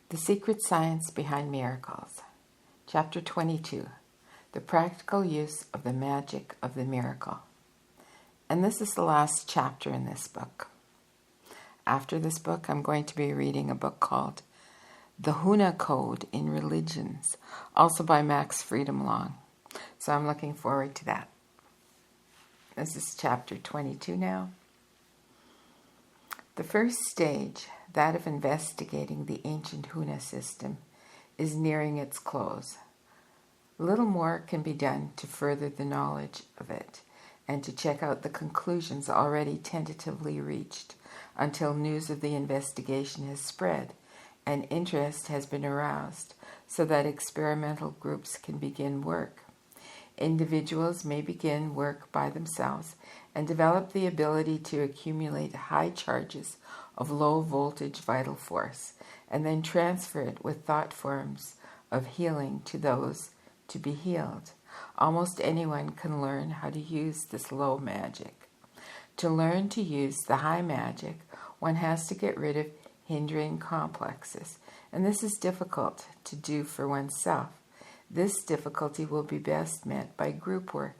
The Secret Science Behind Miracles. Chapter 22. The Practical Use of the Magic of the Miracle. And this is the last chapter in this book. After this book, I'm going to be reading a book called The Huna Code in Religions, also by Max Freedom Long. So I'm looking forward to that. This is chapter 22 now. The first stage, that of investigating the ancient Huna system, is nearing its close. Little more can be done to further the knowledge of it and to check out the conclusions already tentatively reached until news of the investigation has spread and interest has been aroused so that experimental groups can begin work. Individuals may begin work by themselves and develop the ability to accumulate high charges of low voltage vital force and then transfer it with thought forms of healing to those to be healed. Almost anyone can learn how to use this low magic. To learn to use the high magic, one has to get rid of hindering complexes, and this is difficult to do for oneself. This difficulty will be best met by group work,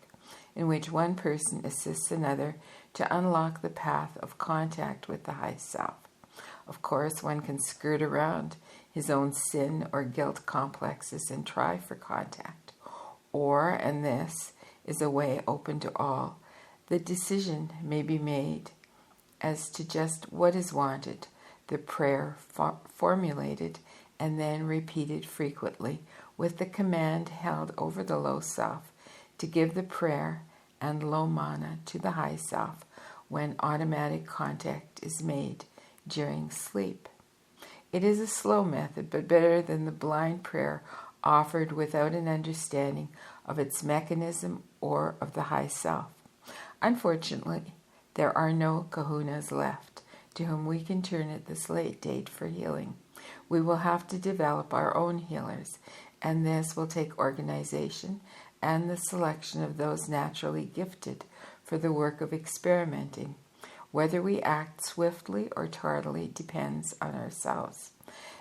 in which one person assists another to unlock the path of contact with the high self. Of course, one can skirt around his own sin or guilt complexes and try for contact. Or, and this is a way open to all, the decision may be made as to just what is wanted, the prayer formulated and then repeated frequently, with the command held over the low self to give the prayer and low mana to the high self when automatic contact is made during sleep. It is a slow method, but better than the blind prayer offered without an understanding of its mechanism or of the high self. Unfortunately, there are no kahunas left to whom we can turn at this late date for healing. We will have to develop our own healers, and this will take organization and the selection of those naturally gifted for the work of experimenting. Whether we act swiftly or tardily depends on ourselves.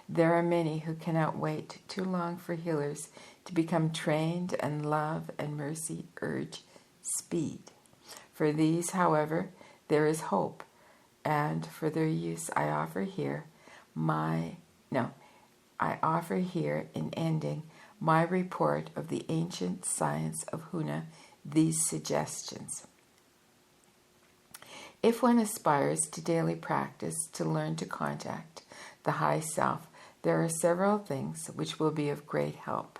There are many who cannot wait too long for healers to become trained, and love and mercy urge speed. For these, however, there is hope, and for their use I offer here in ending my report of the ancient science of Huna these suggestions. If one aspires to daily practice to learn to contact the high self, there are several things which will be of great help.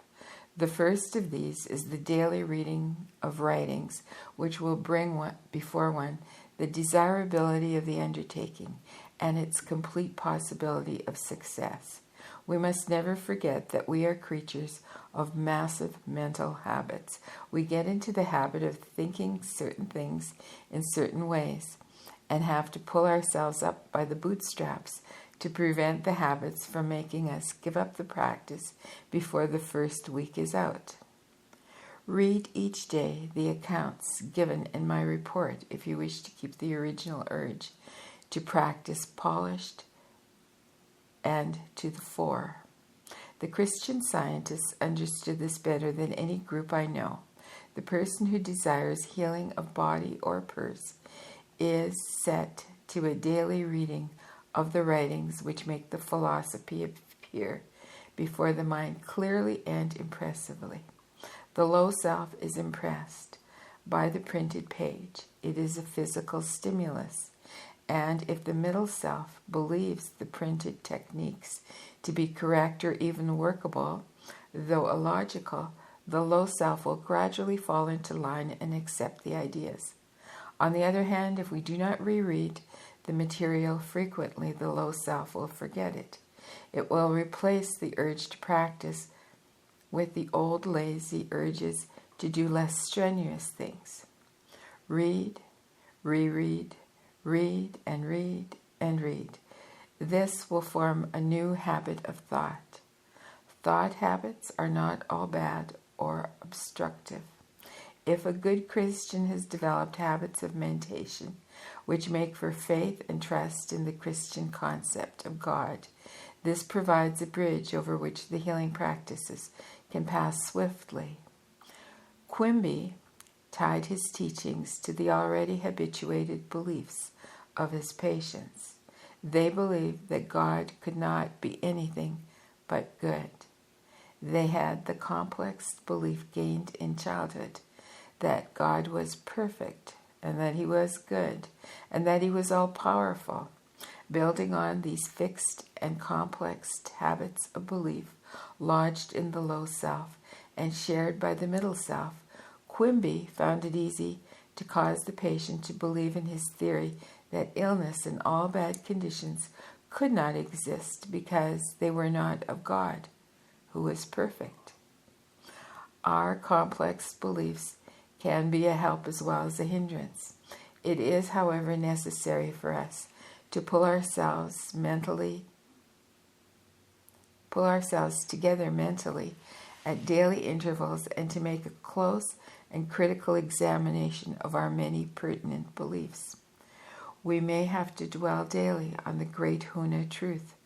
The first of these is the daily reading of writings which will bring before one the desirability of the undertaking and its complete possibility of success. We must never forget that we are creatures of massive mental habits. We get into the habit of thinking certain things in certain ways and have to pull ourselves up by the bootstraps to prevent the habits from making us give up the practice before the first week is out. Read each day the accounts given in my report if you wish to keep the original urge to practice polished and to the fore. The Christian Scientists understood this better than any group I know. The person who desires healing of body or purse is set to a daily reading of the writings which make the philosophy appear before the mind clearly and impressively. The low self is impressed by the printed page. It is a physical stimulus. And if the middle self believes the printed techniques to be correct or even workable, though illogical, the low self will gradually fall into line and accept the ideas. On the other hand, if we do not reread the material frequently, the low self will forget it. It will replace the urge to practice with the old lazy urges to do less strenuous things. Read, reread, read and read and read. This will form a new habit of thought. Thought habits are not all bad or obstructive. If a good Christian has developed habits of meditation, which make for faith and trust in the Christian concept of God. This provides a bridge over which the healing practices can pass swiftly. Quimby tied his teachings to the already habituated beliefs of his patients. They believed that God could not be anything but good. They had the complex belief gained in childhood that God was perfect and that he was good and that he was all-powerful. Building on these fixed and complex habits of belief lodged in the low self and shared by the middle self, Quimby found it easy to cause the patient to believe in his theory that illness and all bad conditions could not exist because they were not of God, who is perfect. Our complex beliefs can be a help as well as a hindrance. It is, however, necessary for us to pull ourselves together mentally at daily intervals and to make a close and critical examination of our many pertinent beliefs. We may have to dwell daily on the great Huna truth,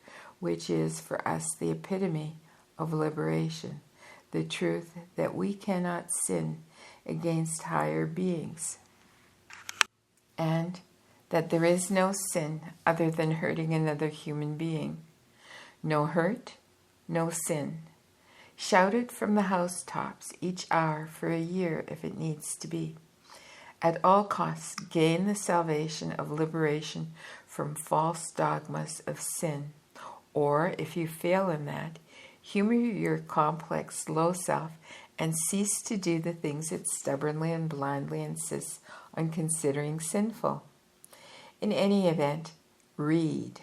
which is for us the epitome of liberation, the truth that we cannot sin against higher beings, and that there is no sin other than hurting another human being. No hurt, no sin. Shout it from the housetops each hour for a year if it needs to be. At all costs, gain the salvation of liberation from false dogmas of sin. Or, if you fail in that, humor your complex low self and cease to do the things it stubbornly and blindly insists on considering sinful. In any event, read.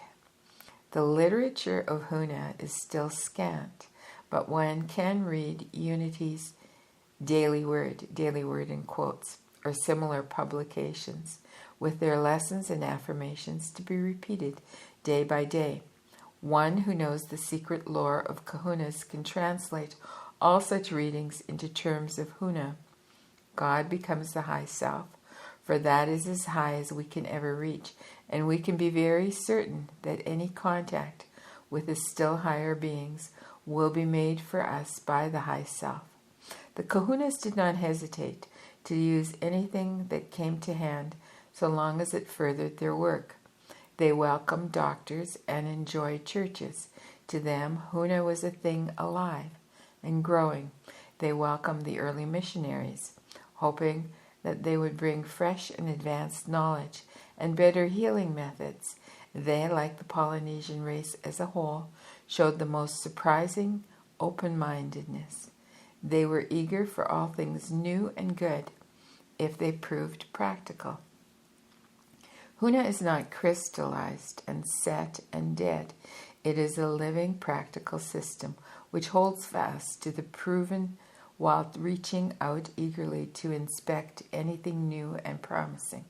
The literature of Huna is still scant, but one can read Unity's daily word in quotes, or similar publications, with their lessons and affirmations to be repeated day by day. One who knows the secret lore of Kahunas can translate all such readings into terms of Huna. God becomes the high self, for that is as high as we can ever reach, and we can be very certain that any contact with the still higher beings will be made for us by the high self. The Kahunas did not hesitate to use anything that came to hand so long as it furthered their work. They welcomed doctors and enjoyed churches. To them, Huna was a thing alive and growing. They welcomed the early missionaries, hoping that they would bring fresh and advanced knowledge and better healing methods. They, like the Polynesian race as a whole, showed the most surprising open-mindedness. They were eager for all things new and good, if they proved practical. Huna is not crystallized and set and dead. It is a living, practical system which holds fast to the proven while reaching out eagerly to inspect anything new and promising.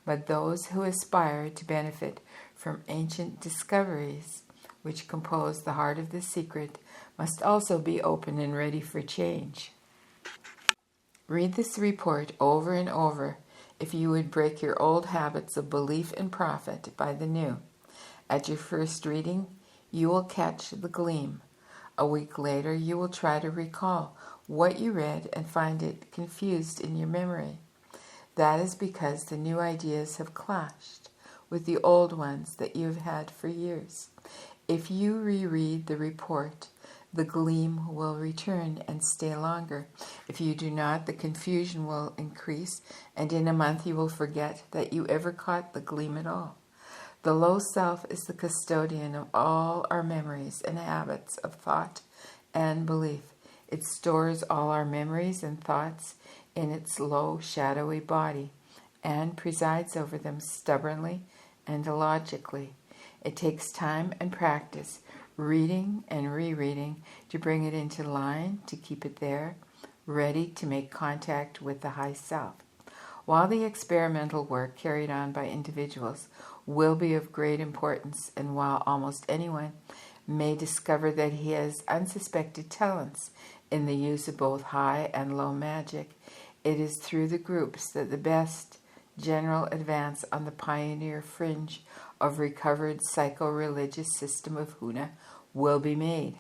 But those who aspire to benefit from ancient discoveries which compose the heart of the secret must also be open and ready for change. Read this report over and over if you would break your old habits of belief and profit by the new. At your first reading, you will catch the gleam. A week later, you will try to recall what you read and find it confused in your memory. That is because the new ideas have clashed with the old ones that you have had for years. If you reread the report, the gleam will return and stay longer. If you do not, the confusion will increase, and in a month you will forget that you ever caught the gleam at all. The low self is the custodian of all our memories and habits of thought and belief. It stores all our memories and thoughts in its low, shadowy body and presides over them stubbornly and illogically. It takes time and practice, reading and rereading, to bring it into line, to keep it there, ready to make contact with the high self. While the experimental work carried on by individuals will be of great importance, and while almost anyone may discover that he has unsuspected talents in the use of both high and low magic, it is through the groups that the best general advance on the pioneer fringe of recovered psycho-religious system of Huna will be made.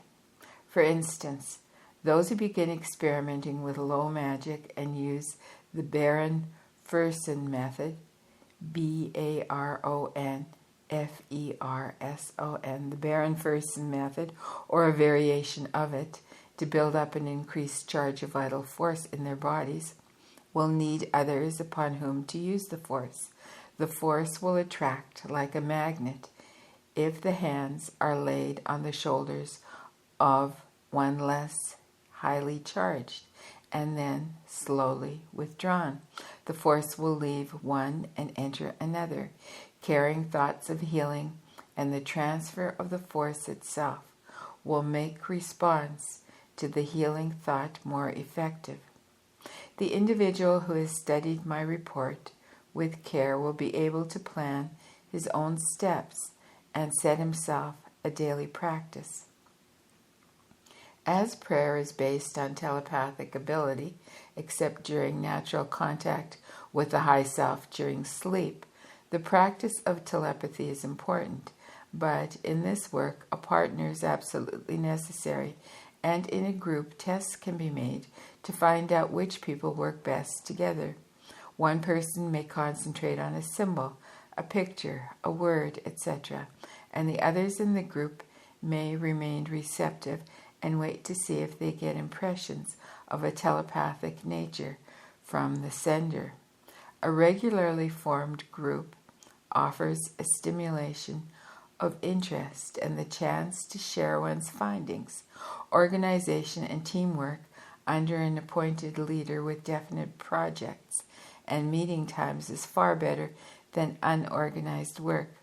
For instance, those who begin experimenting with low magic and use the Baron-Fersen method, Baronferson, the Baron-Fersen method, or a variation of it, to build up an increased charge of vital force in their bodies, will need others upon whom to use the force. The force will attract like a magnet if the hands are laid on the shoulders of one less highly charged and then slowly withdrawn. The force will leave one and enter another, carrying thoughts of healing, and the transfer of the force itself will make response to the healing thought more effective. The individual who has studied my report with care will be able to plan his own steps and set himself a daily practice. As prayer is based on telepathic ability, except during natural contact with the high self during sleep, the practice of telepathy is important, but in this work a partner is absolutely necessary, and in a group tests can be made to find out which people work best together. One person may concentrate on a symbol, a picture, a word, etc., and the others in the group may remain receptive and wait to see if they get impressions of a telepathic nature from the sender. A regularly formed group offers a stimulation of interest and the chance to share one's findings. Organization and teamwork under an appointed leader with definite projects and meeting times is far better than unorganized work.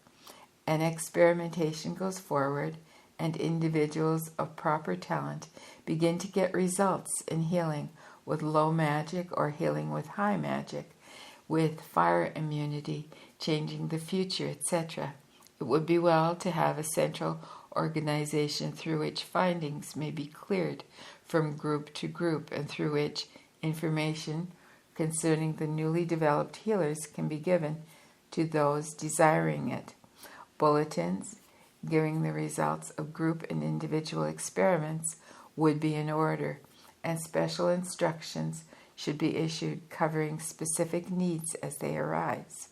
And experimentation goes forward, and individuals of proper talent begin to get results in healing with low magic or healing with high magic, with fire immunity, changing the future, etc. It would be well to have a central organization through which findings may be cleared from group to group, and through which information concerning the newly developed healers can be given to those desiring it. Bulletins giving the results of group and individual experiments would be in order, and special instructions should be issued covering specific needs as they arise.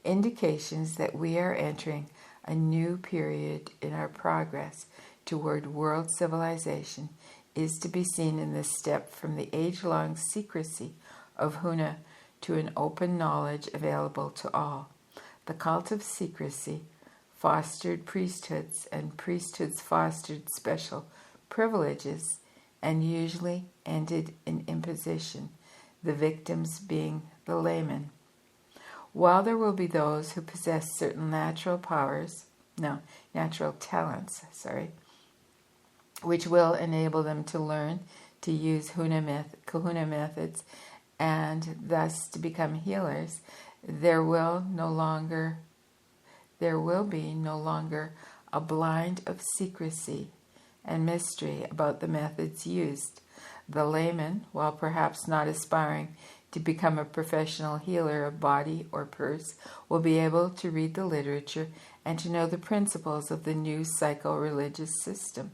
Indications that we are entering a new period in our progress toward world civilization is to be seen in this step from the age-long secrecy of Huna to an open knowledge available to all. The cult of secrecy fostered priesthoods, and priesthoods fostered special privileges, and usually ended in imposition, the victims being the laymen. While there will be those who possess certain natural talents, which will enable them to learn to use Kahuna methods and thus to become healers, there will be no longer a blind of secrecy and mystery about the methods used. The layman, while perhaps not aspiring to become a professional healer of body or purse, will be able to read the literature and to know the principles of the new psycho-religious system.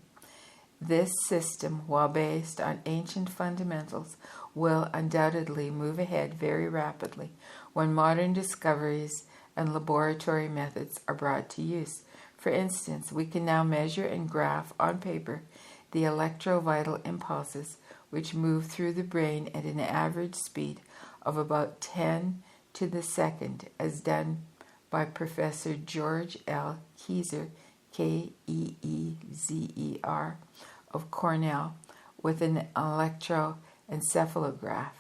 This system, while based on ancient fundamentals, will undoubtedly move ahead very rapidly when modern discoveries and laboratory methods are brought to use. For instance, we can now measure and graph on paper the electrovital impulses which move through the brain at an average speed of about 10 to the second, as done by Professor George L. Keezer, Keezer, of Cornell, with an electroencephalograph.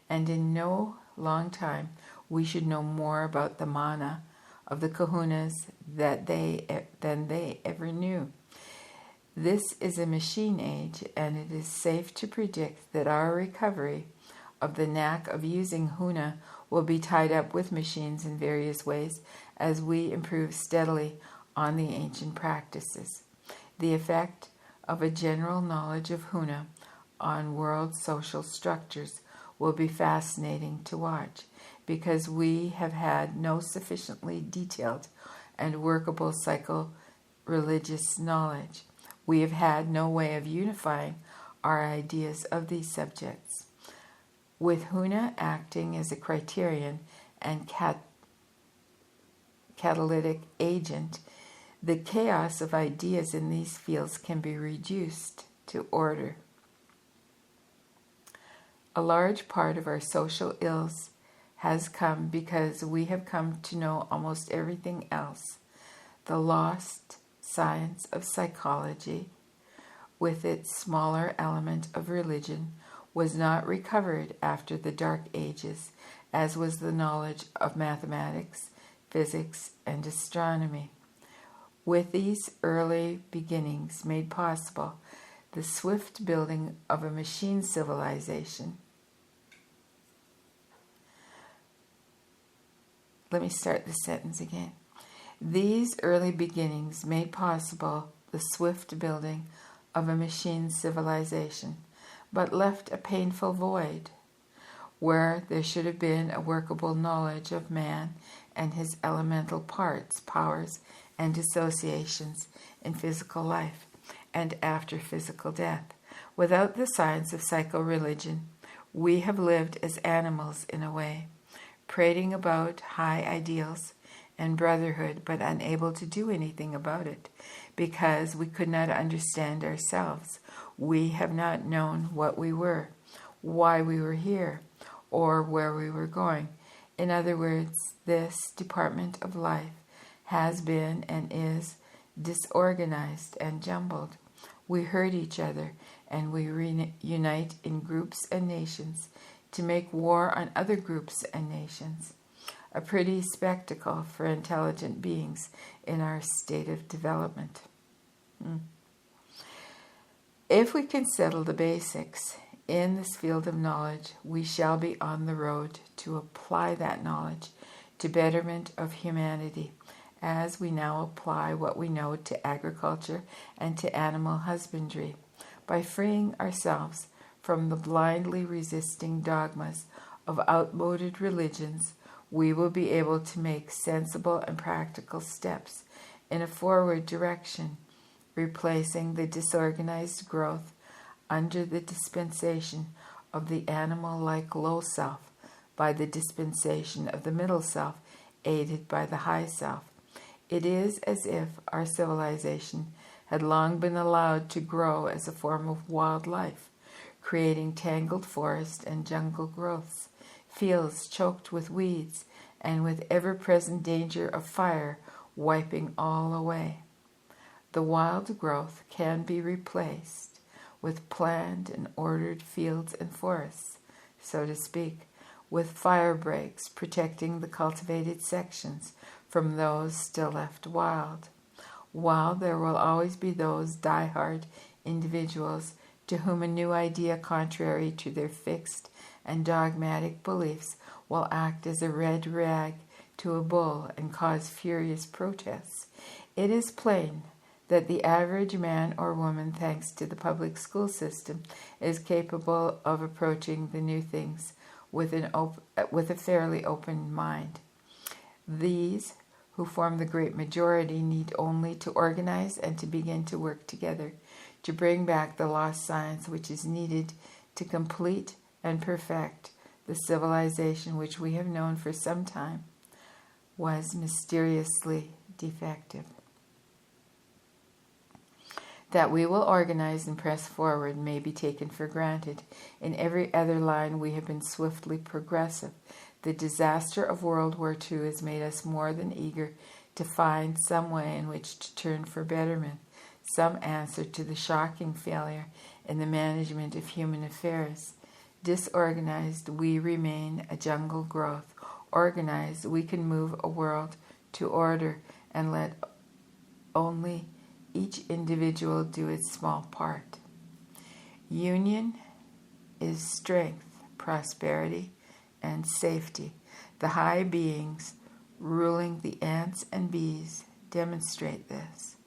And in no long time we should know more about the mana of the kahunas than they ever knew. This is a machine age, and it is safe to predict that our recovery of the knack of using Huna will be tied up with machines in various ways as we improve steadily on the ancient practices. The effect of a general knowledge of Huna on world social structures will be fascinating to watch. because we have had no sufficiently detailed and workable psycho-religious knowledge. We have had no way of unifying our ideas of these subjects. With Huna acting as a criterion and catalytic agent, the chaos of ideas in these fields can be reduced to order. A large part of our social ills has come because we have come to know almost everything else. The lost science of psychology, with its smaller element of religion, was not recovered after the Dark Ages, as was the knowledge of mathematics, physics, and astronomy. With these early beginnings made possible the swift building of a machine civilization. Let me start the sentence again. These early beginnings made possible the swift building of a machine civilization, but left a painful void where there should have been a workable knowledge of man and his elemental parts, powers, and associations in physical life and after physical death. Without the science of psycho-religion, we have lived as animals in a way, prating about high ideals and brotherhood, but unable to do anything about it because we could not understand ourselves. We have not known what we were, why we were here, or where we were going. In other words, this department of life has been and is disorganized and jumbled. We hurt each other and we unite in groups and nations to make war on other groups and nations. A pretty spectacle for intelligent beings in our state of development. If we can settle the basics in this field of knowledge, we shall be on the road to apply that knowledge to betterment of humanity, as we now apply what we know to agriculture and to animal husbandry. By freeing ourselves from the blindly resisting dogmas of outmoded religions, we will be able to make sensible and practical steps in a forward direction, replacing the disorganized growth under the dispensation of the animal-like low self by the dispensation of the middle self, aided by the high self. It is as if our civilization had long been allowed to grow as a form of wildlife, creating tangled forest and jungle growths, fields choked with weeds, and with ever-present danger of fire wiping all away. The wild growth can be replaced with planned and ordered fields and forests, so to speak, with fire breaks protecting the cultivated sections from those still left wild. While there will always be those die-hard individuals to whom a new idea contrary to their fixed and dogmatic beliefs will act as a red rag to a bull and cause furious protests, it is plain that the average man or woman, thanks to the public school system, is capable of approaching the new things with a fairly open mind. These, who form the great majority, need only to organize and to begin to work together to bring back the lost science which is needed to complete and perfect the civilization which we have known for some time was mysteriously defective. That we will organize and press forward may be taken for granted. In every other line we have been swiftly progressive. The disaster of World War II has made us more than eager to find some way in which to turn for betterment, some answer to the shocking failure in the management of human affairs. Disorganized, we remain a jungle growth. Organized, we can move a world to order and let only each individual do its small part. Union is strength, prosperity, and safety. The high beings ruling the ants and bees demonstrate this.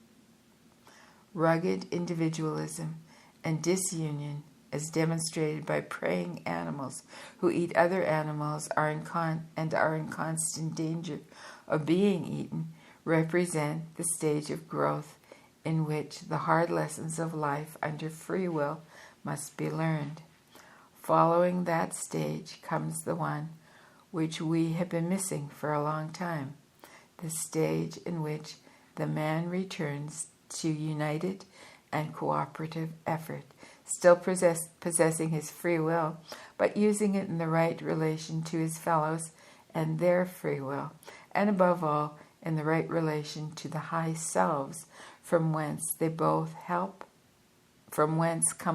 Rugged individualism and disunion as demonstrated by preying animals who eat other animals and are in constant danger of being eaten, represent the stage of growth in which the hard lessons of life under free will must be learned. Following that stage comes the one which we have been missing for a long time, the stage in which the man returns to united and cooperative effort, still possessing his free will, but using it in the right relation to his fellows and their free will, and above all, in the right relation to the high selves, from whence come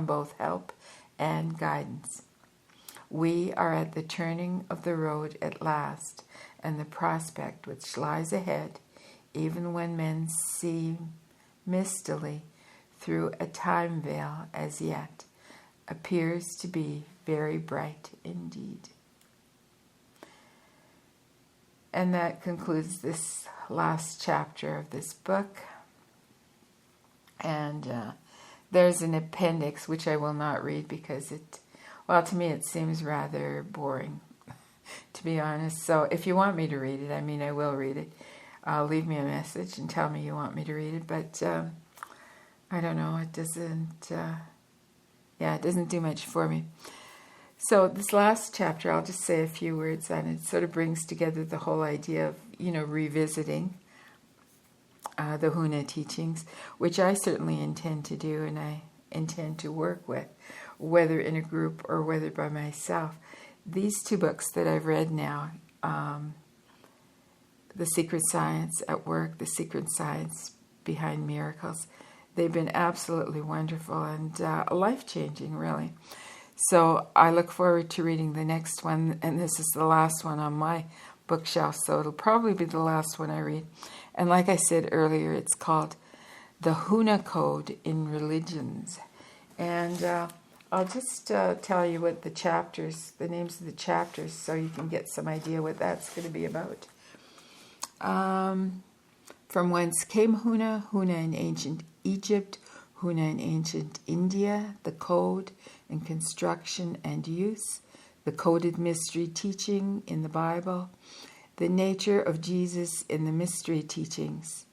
both help and guidance. We are at the turning of the road at last, and the prospect which lies ahead, even when men see mistily through a time veil as yet, appears to be very bright indeed. And that concludes this last chapter of this book. And there's an appendix which I will not read because to me it seems rather boring, to be honest. So if you want me to read it, I will read it. Leave me a message and tell me you want me to read it. But I don't know, it doesn't do much for me. So this last chapter, I'll just say a few words on it. It sort of brings together the whole idea of, revisiting the Huna teachings, which I certainly intend to do, and I intend to work with, whether in a group or whether by myself. These two books that I've read now, The Secret Science at Work, The Secret Science Behind Miracles, they've been absolutely wonderful and life-changing, really. So I look forward to reading the next one, and this is the last one on my bookshelf, so it'll probably be the last one I read. And like I said earlier, it's called The Huna Code in Religions. And I'll just tell you what the names of the chapters, so you can get some idea what that's going to be about. From whence came Huna, Huna in ancient Egypt, Huna in ancient India, the code and construction and use, the coded mystery teaching in the Bible, the nature of Jesus in the mystery teachings,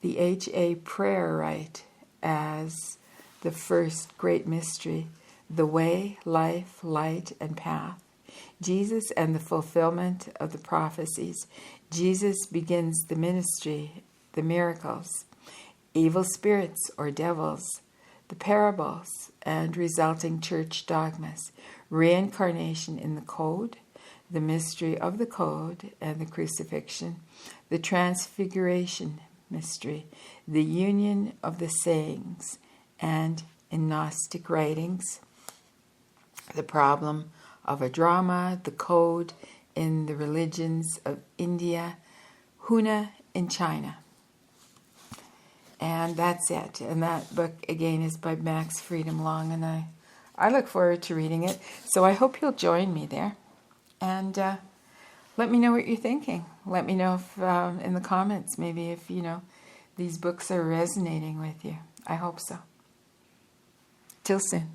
the HA prayer rite as the first great mystery, the way, life, light, and path, Jesus and the fulfillment of the prophecies. Jesus begins the ministry, the miracles, evil spirits or devils, the parables and resulting church dogmas, reincarnation in the code, the mystery of the code and the crucifixion, the transfiguration mystery, the union of the sayings, and in Gnostic writings, the problem of a drama, the code in the religions of India, Huna in China. And that's it. And that book, again, is by Max Freedom Long, and I look forward to reading it. So I hope you'll join me there. And let me know what you're thinking. Let me know if, in the comments, maybe if, these books are resonating with you. I hope so. Till soon.